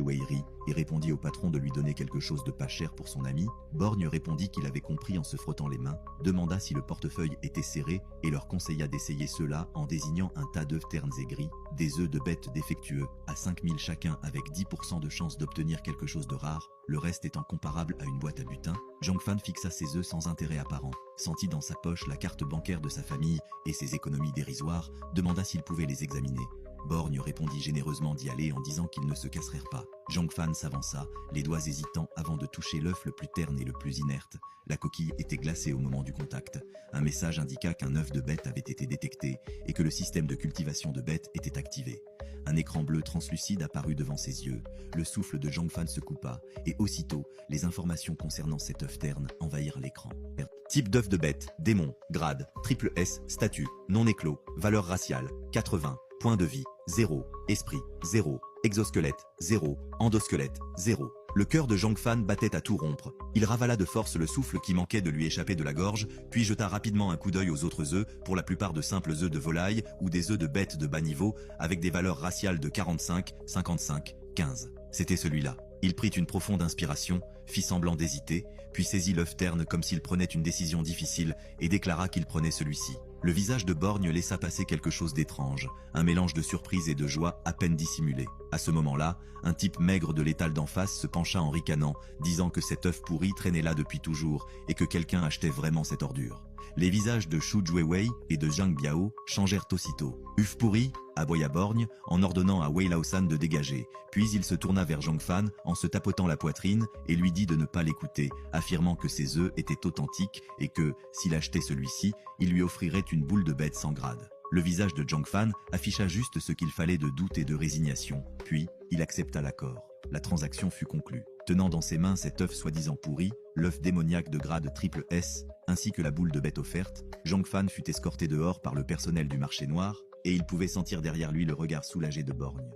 Wei rit et répondit au patron de lui donner quelque chose de pas cher pour son ami. Borgne répondit qu'il avait compris en se frottant les mains, demanda si le portefeuille était serré et leur conseilla d'essayer cela en désignant un tas d'œufs ternes et gris, des œufs de bêtes défectueux, à 5000 chacun avec 10% de chance d'obtenir quelque chose de rare, le reste étant comparable à une boîte à butin. Zhang Fan fixa ses œufs sans intérêt apparent, sentit dans sa poche la carte bancaire de sa famille et ses économies dérisoires, demanda s'il pouvait les examiner. Borgne répondit généreusement d'y aller en disant qu'ils ne se casseraient pas. Zhang Fan s'avança, les doigts hésitants avant de toucher l'œuf le plus terne et le plus inerte. La coquille était glacée au moment du contact. Un message indiqua qu'un œuf de bête avait été détecté et que le système de cultivation de bêtes était activé. Un écran bleu translucide apparut devant ses yeux. Le souffle de Zhang Fan se coupa et aussitôt, les informations concernant cet œuf terne envahirent l'écran. Type d'œuf de bête, démon, grade, triple S, statut, non éclos, valeur raciale, 80, point de vie, 0, esprit, 0, exosquelette, 0, endosquelette, 0. Le cœur de Zhang Fan battait à tout rompre. Il ravala de force le souffle qui manquait de lui échapper de la gorge, puis jeta rapidement un coup d'œil aux autres œufs, pour la plupart de simples œufs de volaille ou des œufs de bêtes de bas niveau, avec des valeurs raciales de 45, 55, 15. C'était celui-là. Il prit une profonde inspiration, fit semblant d'hésiter, puis saisit l'œuf terne comme s'il prenait une décision difficile et déclara qu'il prenait celui-ci. Le visage de Borgne laissa passer quelque chose d'étrange, un mélange de surprise et de joie à peine dissimulé. À ce moment-là, un type maigre de l'étal d'en face se pencha en ricanant, disant que cet œuf pourri traînait là depuis toujours et que quelqu'un achetait vraiment cette ordure. Les visages de Shu Juewei et de Zhang Biao changèrent aussitôt. Œuf pourri, aboya Borgne en ordonnant à Wei Laosan de dégager, puis il se tourna vers Zhang Fan en se tapotant la poitrine et lui dit de ne pas l'écouter, affirmant que ses œufs étaient authentiques et que, s'il achetait celui-ci, il lui offrirait une boule de bête sans grade. Le visage de Zhang Fan afficha juste ce qu'il fallait de doute et de résignation, puis il accepta l'accord. La transaction fut conclue. Tenant dans ses mains cet œuf soi-disant pourri, l'œuf démoniaque de grade triple S, ainsi que la boule de bête offerte, Zhang Fan fut escorté dehors par le personnel du marché noir, et il pouvait sentir derrière lui le regard soulagé de Borgne.